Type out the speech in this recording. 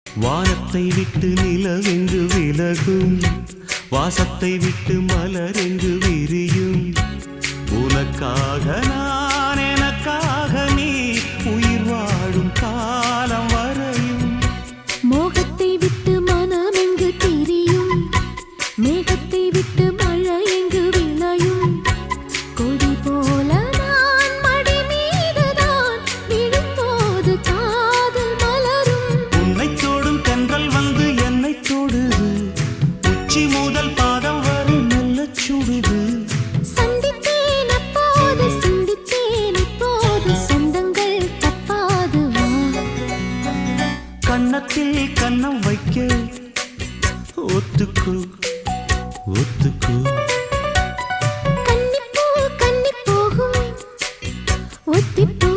வானத்தை விட்டு நிலவென்று விலகும், வாசத்தை விட்டு மலரென்று விரியும். உனக்காக நான், எனக்காக நீ, உயிர் வாழும் காலம் வரையும். மோகத்தை விட்டு மனம் எங்கு திரியும், மேகத்தை விட்டு மழை எங்கு விளையும். கொடி போல நான் மடி மீதுதான் விழும்போது காதல் மலரும். உன்னை தோடும் தென்றல் வந்து என்னை தொடுது, உச்சி முதல் பாதம் வரை நல்ல சுடுது. சந்தித்தேன் அப்போது, சிந்தித்தேன் இப்போது, சொந்தங்கள் தப்பாது வா. கன்னத்தில் கன்னம் வைக்க ஒத்துக்கு ஒத்துக்கு. கன்னிப்பூ கன்னி போகும் ஒத்திப்போ.